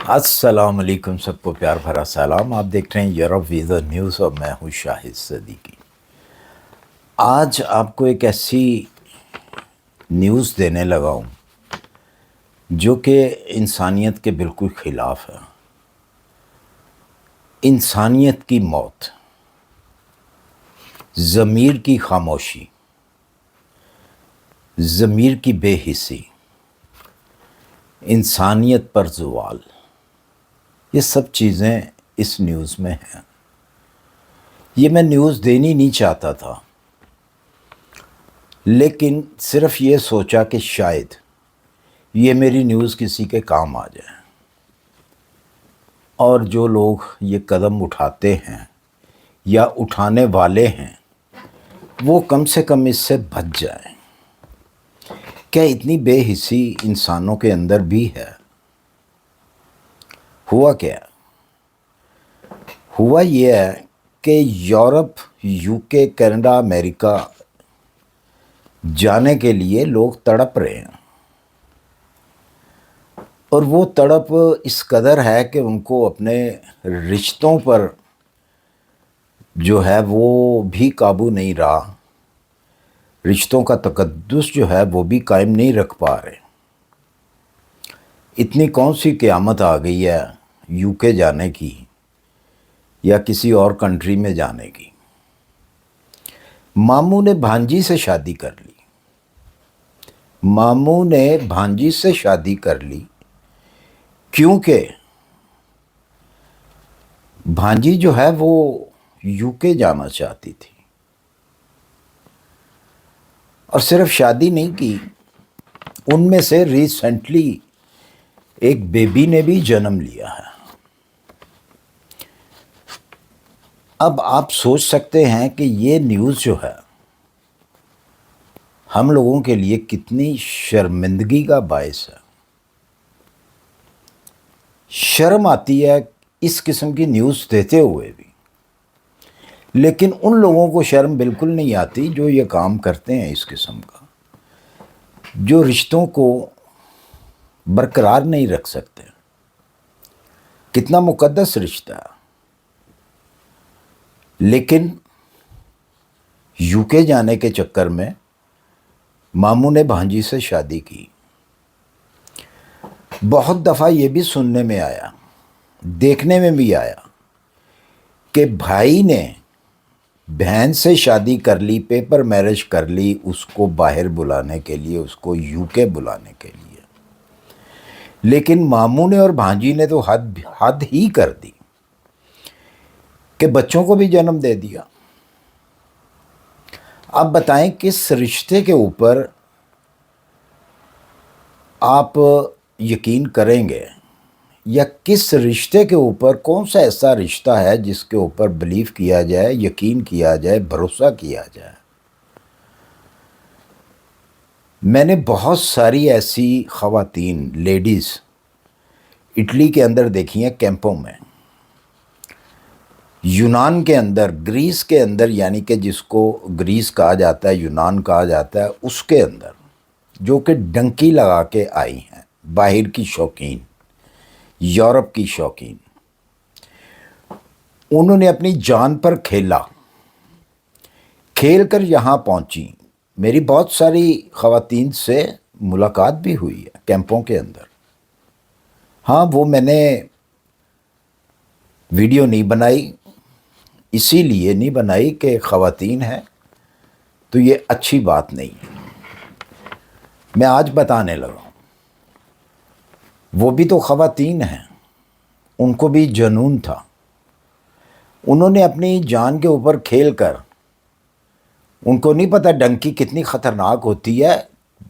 السلام علیکم، سب کو پیار بھرا سلام۔ آپ دیکھ رہے ہیں یورپ ویزا نیوز اور میں ہوں شاہد صدیقی۔ آج آپ کو ایک ایسی نیوز دینے لگا ہوں جو کہ انسانیت کے بالکل خلاف ہے۔ انسانیت کی موت، ضمیر کی خاموشی، ضمیر کی بے حسی، انسانیت پر زوال، یہ سب چیزیں اس نیوز میں ہیں۔ یہ میں نیوز دینی نہیں چاہتا تھا، لیکن صرف یہ سوچا کہ شاید یہ میری نیوز کسی کے کام آ جائے، اور جو لوگ یہ قدم اٹھاتے ہیں یا اٹھانے والے ہیں وہ کم سے کم اس سے بچ جائیں۔ کیا اتنی بے حسی انسانوں کے اندر بھی ہے؟ ہوا کیا؟ ہوا یہ ہے کہ یورپ، UK، کینیڈا، امریکہ جانے کے لیے لوگ تڑپ رہے ہیں، اور وہ تڑپ اس قدر ہے کہ ان کو اپنے رشتوں پر جو ہے وہ بھی قابو نہیں رہا، رشتوں کا تقدس جو ہے وہ بھی قائم نہیں رکھ پا رہے۔ اتنی کون سی قیامت آ گئی ہے UK جانے کی یا کسی اور کنٹری میں جانے کی؟ ماموں نے بھانجی سے شادی کر لی، ماموں نے بھانجی سے شادی کر لی کیونکہ بھانجی جو ہے وہ UK جانا چاہتی تھی، اور صرف شادی نہیں کی، ان میں سے ریسنٹلی ایک بیبی نے بھی جنم لیا ہے۔ اب آپ سوچ سکتے ہیں کہ یہ نیوز جو ہے ہم لوگوں کے لیے کتنی شرمندگی کا باعث ہے۔ شرم آتی ہے اس قسم کی نیوز دیتے ہوئے بھی، لیکن ان لوگوں کو شرم بالکل نہیں آتی جو یہ کام کرتے ہیں اس قسم کا، جو رشتوں کو برقرار نہیں رکھ سکتے۔ کتنا مقدس رشتہ ہے، لیکن UK جانے کے چکر میں ماموں نے بھانجی سے شادی کی۔ بہت دفعہ یہ بھی سننے میں آیا، دیکھنے میں بھی آیا کہ بھائی نے بہن سے شادی کر لی، پیپر میرج کر لی، اس کو باہر بلانے کے لیے، اس کو UK بلانے کے لیے، لیکن ماموں نے اور بھانجی نے تو حد ہی کر دی کہ بچوں کو بھی جنم دے دیا۔ اب بتائیں کس رشتے کے اوپر آپ یقین کریں گے، یا کس رشتے کے اوپر، کون سا ایسا رشتہ ہے جس کے اوپر بلیو کیا جائے، یقین کیا جائے، بھروسہ کیا جائے؟ میں نے بہت ساری ایسی خواتین، لیڈیز اٹلی کے اندر دیکھی ہیں، کیمپوں میں، یونان کے اندر، گریس کے اندر، یعنی کہ جس کو گریس کہا جاتا ہے، یونان کہا جاتا ہے، اس کے اندر جو کہ ڈنکی لگا کے آئی ہیں، باہر کی شوقین، یورپ کی شوقین، انہوں نے اپنی جان پر کھیلا، کھیل کر یہاں پہنچی۔ میری بہت ساری خواتین سے ملاقات بھی ہوئی ہے کیمپوں کے اندر۔ ہاں، وہ میں نے ویڈیو نہیں بنائی، اسی لیے نہیں بنائی کہ خواتین ہیں تو یہ اچھی بات نہیں ہے۔ میں آج بتانے لگا ہوں، وہ بھی تو خواتین ہیں، ان کو بھی جنون تھا، انہوں نے اپنی جان کے اوپر کھیل کر، ان کو نہیں پتہ ڈنکی کتنی خطرناک ہوتی ہے۔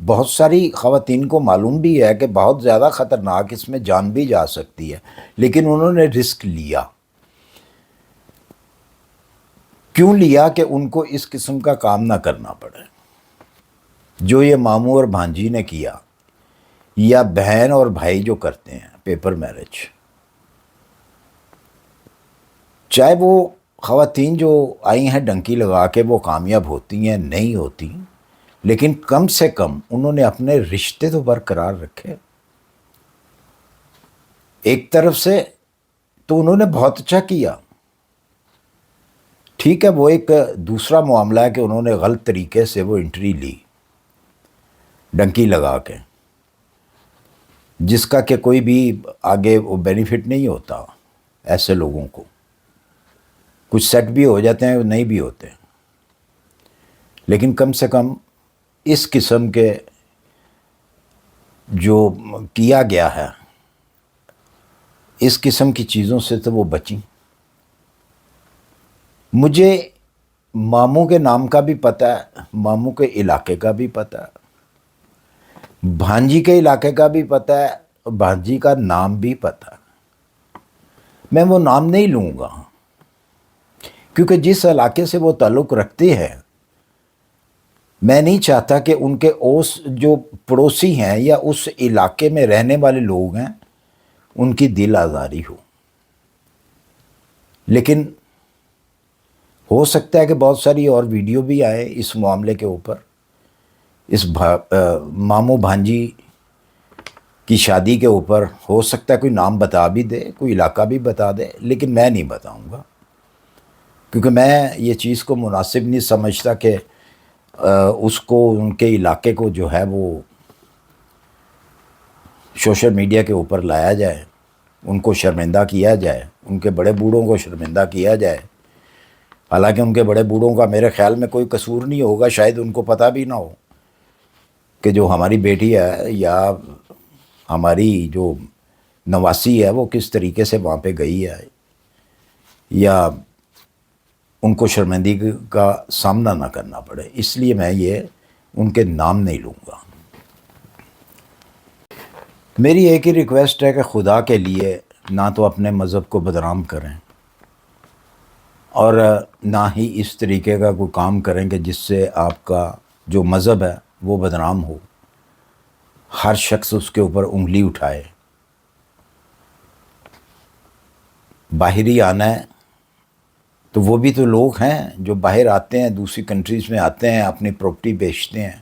بہت ساری خواتین کو معلوم بھی ہے کہ بہت زیادہ خطرناک، اس میں جان بھی جا سکتی ہے، لیکن انہوں نے رسک لیا۔ کیوں لیا؟ کہ ان کو اس قسم کا کام نہ کرنا پڑے جو یہ ماموں اور بھانجی نے کیا، یا بہن اور بھائی جو کرتے ہیں پیپر میرج۔ چاہے وہ خواتین جو آئی ہیں ڈنکی لگا کے وہ کامیاب ہوتی ہیں، نہیں ہوتی، لیکن کم سے کم انہوں نے اپنے رشتے تو برقرار رکھے۔ ایک طرف سے تو انہوں نے بہت اچھا کیا، ٹھیک ہے، وہ ایک دوسرا معاملہ ہے کہ انہوں نے غلط طریقے سے وہ انٹری لی ڈنکی لگا کے، جس کا کہ کوئی بھی آگے وہ بینیفٹ نہیں ہوتا ایسے لوگوں کو، کچھ سیٹ بھی ہو جاتے ہیں نہیں بھی ہوتے، لیکن کم سے کم اس قسم کے جو کیا گیا ہے اس قسم کی چیزوں سے تو وہ بچیں۔ مجھے ماموں کے نام کا بھی پتہ ہے، ماموں کے علاقے کا بھی پتہ ہے، بھانجی کے علاقے کا بھی پتہ ہے، اور بھانجی کا نام بھی پتہ ہے۔ میں وہ نام نہیں لوں گا کیونکہ جس علاقے سے وہ تعلق رکھتے ہیں، میں نہیں چاہتا کہ ان کے اس جو پڑوسی ہیں یا اس علاقے میں رہنے والے لوگ ہیں ان کی دل آزاری ہو، لیکن ہو سکتا ہے کہ بہت ساری اور ویڈیو بھی آئے اس معاملے کے اوپر، اس ماموں بھانجی کی شادی کے اوپر، ہو سکتا ہے کوئی نام بتا بھی دے، کوئی علاقہ بھی بتا دے، لیکن میں نہیں بتاؤں گا کیونکہ میں یہ چیز کو مناسب نہیں سمجھتا کہ اس کو ان کے علاقے کو جو ہے وہ سوشل میڈیا کے اوپر لایا جائے، ان کو شرمندہ کیا جائے، ان کے بڑے بوڑھوں کو شرمندہ کیا جائے، حالانکہ ان کے بڑے بوڑھوں کا میرے خیال میں کوئی قصور نہیں ہوگا، شاید ان کو پتہ بھی نہ ہو کہ جو ہماری بیٹی ہے یا ہماری جو نواسی ہے وہ کس طریقے سے وہاں پہ گئی ہے، یا ان کو شرمندگی کا سامنا نہ کرنا پڑے، اس لیے میں یہ ان کے نام نہیں لوں گا۔ میری ایک ہی ریکویسٹ ہے کہ خدا کے لیے نہ تو اپنے مذہب کو بدنام کریں اور نہ ہی اس طریقے کا کوئی کام کریں کہ جس سے آپ کا جو مذہب ہے وہ بدنام ہو، ہر شخص اس کے اوپر انگلی اٹھائے۔ باہری آنا ہے تو وہ بھی تو لوگ ہیں جو باہر آتے ہیں، دوسری کنٹریز میں آتے ہیں، اپنی پراپرٹی بیچتے ہیں،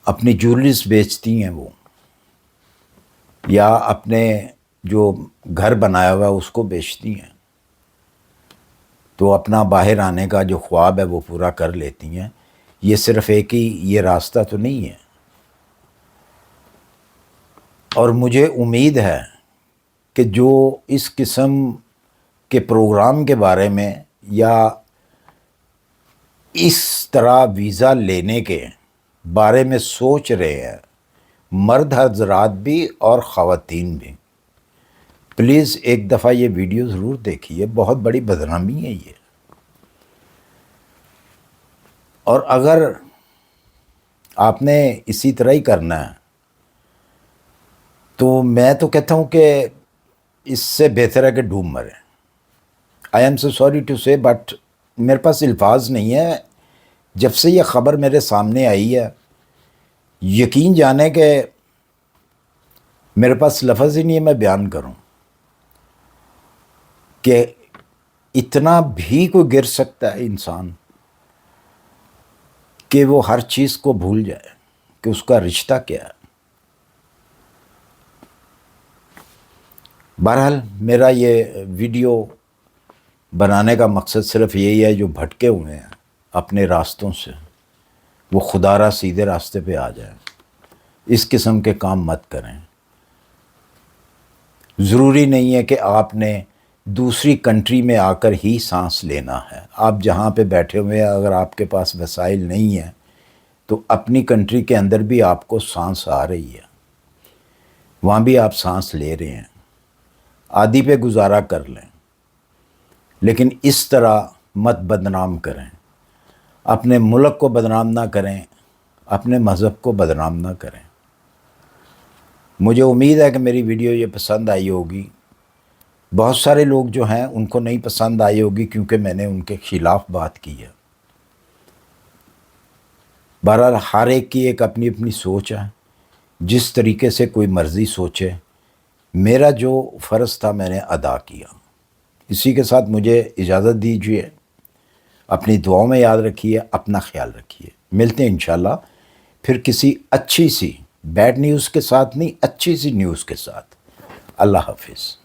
اپنی جیولریز بیچتی ہیں وہ، یا اپنے جو گھر بنایا ہوا ہے اس کو بیچتی ہیں، تو اپنا باہر آنے کا جو خواب ہے وہ پورا کر لیتی ہیں۔ یہ صرف ایک ہی یہ راستہ تو نہیں ہے، اور مجھے امید ہے کہ جو اس قسم کے پروگرام کے بارے میں یا اس طرح ویزا لینے کے بارے میں سوچ رہے ہیں، مرد حضرات بھی اور خواتین بھی، پلیز ایک دفعہ یہ ویڈیو ضرور دیکھیے، بہت بڑی بدنامی ہے یہ۔ اور اگر آپ نے اسی طرح ہی کرنا ہے تو میں تو کہتا ہوں کہ اس سے بہتر ہے کہ ڈوب مریں۔ I am so sorry to سے، بٹ میرے پاس الفاظ نہیں ہے۔ جب سے یہ خبر میرے سامنے آئی ہے، یقین جانیں کہ میرے پاس لفظ ہی نہیں ہے میں بیان کروں کہ اتنا بھی کوئی گر سکتا ہے انسان کہ وہ ہر چیز کو بھول جائے کہ اس کا رشتہ کیا ہے۔ بہرحال میرا یہ ویڈیو بنانے کا مقصد صرف یہی ہے، جو بھٹکے ہوئے ہیں اپنے راستوں سے وہ خدا را سیدھے راستے پہ آ جائیں، اس قسم کے کام مت کریں۔ ضروری نہیں ہے کہ آپ نے دوسری کنٹری میں آ کر ہی سانس لینا ہے، آپ جہاں پہ بیٹھے ہوئے ہیں اگر آپ کے پاس وسائل نہیں ہیں تو اپنی کنٹری کے اندر بھی آپ کو سانس آ رہی ہے، وہاں بھی آپ سانس لے رہے ہیں، آدھی پہ گزارا کر لیں، لیکن اس طرح مت بدنام کریں، اپنے ملک کو بدنام نہ کریں، اپنے مذہب کو بدنام نہ کریں۔ مجھے امید ہے کہ میری ویڈیو یہ پسند آئی ہوگی۔ بہت سارے لوگ جو ہیں ان کو نہیں پسند آئی ہوگی کیونکہ میں نے ان کے خلاف بات کی ہے۔ بہرحال ہر ایک کی ایک اپنی اپنی سوچ ہے، جس طریقے سے کوئی مرضی سوچے، میرا جو فرض تھا میں نے ادا کیا۔ اسی کے ساتھ مجھے اجازت دیجیے، اپنی دعاؤں میں یاد رکھیے، اپنا خیال رکھیے۔ ملتے ہیں انشاءاللہ پھر کسی اچھی سی، بیڈ نیوز کے ساتھ نہیں، اچھی سی نیوز کے ساتھ۔ اللہ حافظ.